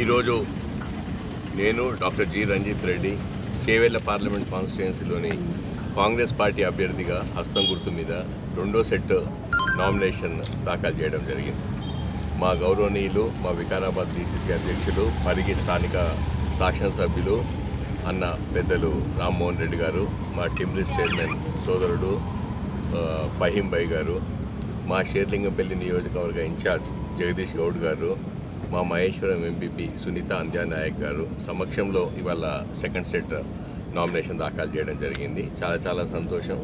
ఈరోజు నేను doctor G Ranjith Reddy Chevella parliament కాన్స్టిట్యుయెన్సీలోని కాంగ్రెస్ పార్టీ అభ్యర్థిగా హస్తం గుర్తు మీద రెండో సెట్ నామినేషన్ దాఖలు చేయడం జరిగింది. మా గౌరవనీయులు, మా వికారాబాద్ డీసీసీ అధ్యక్షులు, పరిగి స్థానిక శాసనసభ్యులు అన్న పెద్దలు రామ్మోహన్ రెడ్డి గారు, మా టిమ్రిస్ చైర్మన్ సోదరుడు ఫహీం భాయ్ గారు, మా షేర్లింగంపల్లి నియోజకవర్గ ఇన్ఛార్జ్ జగదీష్ గౌడ్ గారు, మా మహేశ్వరం ఎంపీపీ సునీత అంధ్యానాయక్ గారు సమక్షంలో ఇవాళ సెకండ్ సెట్ నామినేషన్ దాఖలు చేయడం జరిగింది. చాలా చాలా సంతోషం.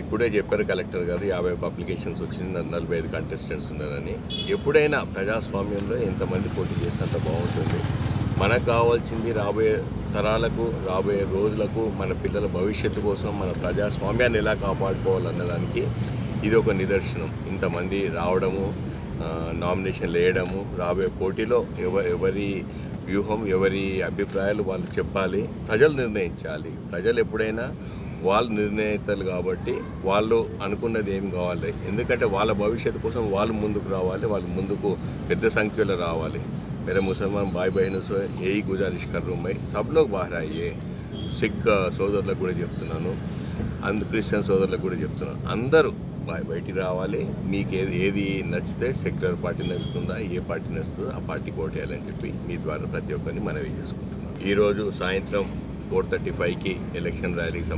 ఇప్పుడే చెప్పారు కలెక్టర్ గారు 50 అప్లికేషన్స్ వచ్చింది, 45 కంటెస్టెంట్స్ ఉన్నారని. ఎప్పుడైనా ప్రజాస్వామ్యంలో ఎంతమంది పోటీ చేస్తే అంత బాగుంటుంది. మనకు కావాల్సింది రాబోయే తరాలకు, రాబోయే రోజులకు, మన పిల్లల భవిష్యత్తు కోసం మన ప్రజాస్వామ్యాన్ని ఎలా కాపాడుకోవాలన్నదానికి ఇది ఒక నిదర్శనం. ఇంతమంది రావడము, నామినేషన్లు వేయడము, రాబోయే పోటీలో ఎవరి వ్యూహం, ఎవరి అభిప్రాయాలు వాళ్ళు చెప్పాలి, ప్రజలు నిర్ణయించాలి. ప్రజలు ఎప్పుడైనా వాళ్ళు నిర్ణయితలు కాబట్టి వాళ్ళు అనుకున్నది ఏం కావాలి, ఎందుకంటే వాళ్ళ భవిష్యత్తు కోసం వాళ్ళు ముందుకు రావాలి, వాళ్ళు ముందుకు పెద్ద సంఖ్యలో రావాలి. मेरे मुसलमान भाई बहनों से यही गुजारिश कर रहा हूँ मैं, सब लोग बाहर आइए. సిక్ సోదరులకు కూడా చెప్తున్నాను, క్రిస్టియన్ సోదరులకు కూడా చెప్తున్నాను, అందరూ బయటికి రావాలి. మీకు ఏది నచ్చితే, సెక్యులర్ పార్టీ నచ్చుతుందా, ఏ పార్టీ నచ్చుతుందో ఆ పార్టీకి ఓటేయాలని చెప్పి మీ ద్వారా ప్రతి ఒక్కరిని మనవి చేసుకుంటున్నాను. ఈరోజు సాయంత్రం 4:35కి ఎలక్షన్ ర్యాలీకి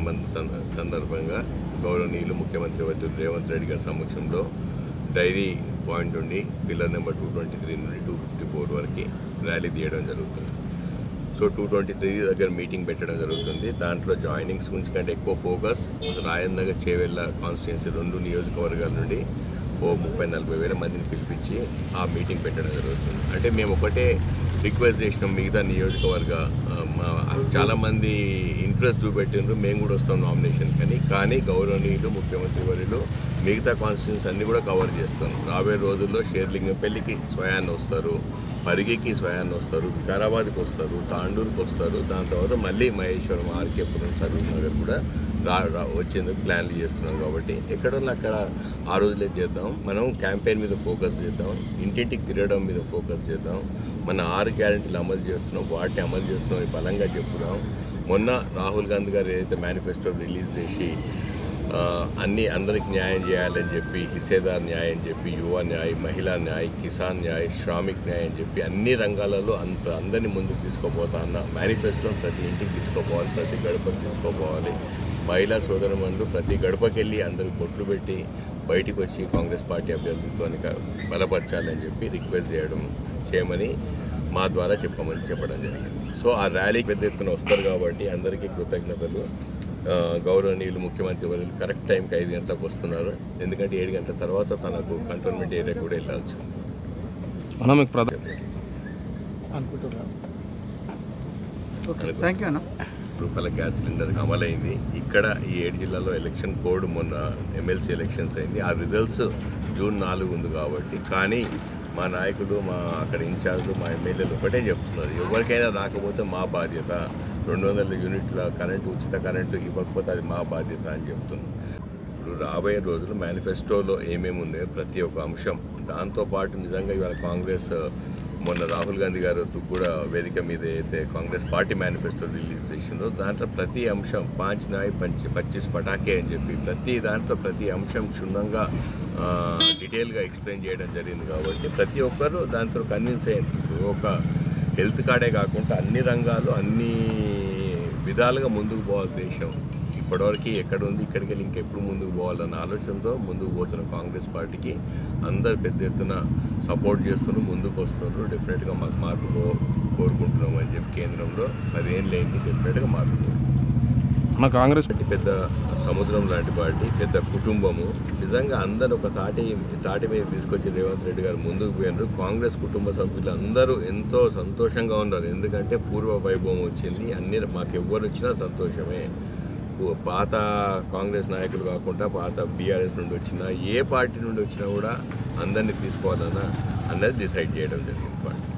సందర్భంగా గౌరవనీయులు ముఖ్యమంత్రి వర్యులు రేవంత్ రెడ్డి గారి సమక్షంలో డైరీ పాయింట్ నుండి పిల్లర్ నెంబర్ 223 నుండి 254 వరకు ర్యాలీ తీయడం జరుగుతుంది. సో 223 దగ్గర మీటింగ్ పెట్టడం జరుగుతుంది. దాంట్లో జాయినింగ్స్ గురించి కంటే ఎక్కువ ఫోకస్ రాయన్ నగర్, చేవెళ్ళ కాన్స్టిట్యుయెన్సీ 2 నియోజకవర్గాల నుండి 30-40 వేల మందిని పిలిపించి ఆ మీటింగ్ పెట్టడం జరుగుతుంది. అంటే మేము ఒకటే రిక్వెస్ట్ చేసినాం, మిగతా నియోజకవర్గ చాలామంది ఇంట్రెస్ట్ చూపెట్టినారు, మేము కూడా వస్తాం నామినేషన్ కానీ గౌరవనీయులు ముఖ్యమంత్రి వర్యులు మిగతా కాన్స్టిట్యుయెన్సీ అన్నీ కూడా కవర్ చేస్తాం. రాబోయే రోజుల్లో షేర్లింగంపల్లికి స్వయాన్ని వస్తారు, పరిగికి స్వయాన్ని వస్తారు, వికారాబాద్కి వస్తారు, తాండూరుకి వస్తారు, దాని తర్వాత మళ్ళీ మహేశ్వరం, ఆర్కేపురం, సరూర్ నగర్ కూడా వచ్చేందుకు ప్లాన్లు చేస్తున్నాం. కాబట్టి ఎక్కడో అక్కడ ఆ రోజులే చేద్దాం. మనం క్యాంపెయిన్ మీద ఫోకస్ చేద్దాం, ఇంటింటికి తిరగడం మీద ఫోకస్ చేద్దాం. మన 6 గ్యారెంటీలు అమలు చేస్తున్నాం, వాటిని అమలు చేస్తున్నాం బలంగా చెప్పుదాం. మొన్న రాహుల్ గాంధీ గారు ఏదైతే మేనిఫెస్టో రిలీజ్ చేసి అందరికి న్యాయం చేయాలని చెప్పి, హిస్సేదార్ న్యాయం చెప్పి, యువ న్యాయ్, మహిళా న్యాయ్, కిసాన్ న్యాయ్, శ్రామిక్ న్యాయం అని చెప్పి అన్ని రంగాలలో అందరినీ ముందుకు తీసుకోపోతా అన్న మేనిఫెస్టోని ప్రతి ఇంటికి తీసుకోపోవాలి, ప్రతి గడపకు తీసుకోపోవాలి. మహిళా సోదరుమందు ప్రతి గడపకి వెళ్ళి అందరికి బొట్లు పెట్టి బయటికి వచ్చి కాంగ్రెస్ పార్టీ అభ్యర్థిత్వాన్ని బలపరచాలని చెప్పి రిక్వెస్ట్ చేయమని మా ద్వారా చెప్పడం జరిగింది. సో ఆ ర్యాలీకి పెద్ద ఎత్తున వస్తారు కాబట్టి అందరికీ కృతజ్ఞతలు. గౌరవనీయులు ముఖ్యమంత్రి వర్యులు కరెక్ట్ టైంకి 5 గంటలకు వస్తున్నారు, ఎందుకంటే 7 గంటల తర్వాత తనకు కంటోన్మెంట్ ఏరియా కూడా వెళ్ళాల్సి ఉంది. రూపాయల గ్యాస్ సిలిండర్ అమలైంది. ఇక్కడ ఈ 7 జిల్లాలో ఎలక్షన్ కోడ్ మొన్న ఎమ్మెల్సీ ఎలక్షన్స్ అయింది. ఆ రిజల్ట్స్ జూన్ 4 ఉంది కాబట్టి, కానీ మా నాయకులు, మా అక్కడ ఇన్ఛార్జ్లు, మా ఎమ్మెల్యేలు ఒకటే చెప్తున్నారు, ఎవరికైనా రాకపోతే మా బాధ్యత, 200 యూనిట్ల కరెంటు, ఉచిత కరెంటు ఇవ్వకపోతే అది మా బాధ్యత అని చెప్తున్నారు. ఇప్పుడు రాబోయే రోజులు మేనిఫెస్టోలో ఏమేమి ఉన్నాయో ప్రతి ఒక్క అంశం, దాంతోపాటు నిజంగా ఇవాళ కాంగ్రెస్ మొన్న రాహుల్ గాంధీ గారు కూడా వేదిక మీద అయితే కాంగ్రెస్ పార్టీ మేనిఫెస్టో రిలీజ్ చేసిందో దాంట్లో ప్రతి అంశం 5 న్యాయ్ 25 పటాకే అని చెప్పి ప్రతి దాంట్లో ప్రతి అంశం క్షుణ్ణంగా డీటెయిల్గా ఎక్స్ప్లెయిన్ చేయడం జరిగింది. కాబట్టి ప్రతి ఒక్కరు దాంతో కన్విన్స్ అయ్యింది. ఒక హెల్త్ కార్డే కాకుండా అన్ని రంగాలు, అన్ని విధాలుగా ముందుకు పోవాలి దేశం. ఇప్పటివరకు ఎక్కడ ఉంది, ఇక్కడికి వెళ్ళి ఇంకెప్పుడు ముందుకు పోవాలన్న ఆలోచనతో ముందుకు పోతున్న కాంగ్రెస్ పార్టీకి అందరు పెద్ద ఎత్తున సపోర్ట్ చేస్తున్నారు, ముందుకు వస్తున్నారు. డెఫినెట్గా మాకు మార్పు కోరుకుంటున్నాం అని చెప్పి కేంద్రంలో 10 ఏళ్ళు అయింది, డెఫినెట్గా మార్పు. మన కాంగ్రెస్ పెద్ద సముద్రం లాంటి పార్టీ, పెద్ద కుటుంబము. నిజంగా అందరూ ఒక తాటి మీద తీసుకొచ్చి రేవంత్ రెడ్డి గారు ముందుకు పోయినారు. కాంగ్రెస్ కుటుంబ సభ్యులు అందరూ ఎంతో సంతోషంగా ఉన్నారు, ఎందుకంటే పూర్వ వైభవం వచ్చింది. అన్ని మాకు ఎవ్వరు వచ్చినా సంతోషమే. పాత కాంగ్రెస్ నాయకులు కాకుండా పాత బీఆర్ఎస్ నుండి వచ్చినా, ఏ పార్టీ నుండి వచ్చినా కూడా అందరినీ తీసుకోవాలన్నది డిసైడ్ చేయడం జరిగింది పార్టీ.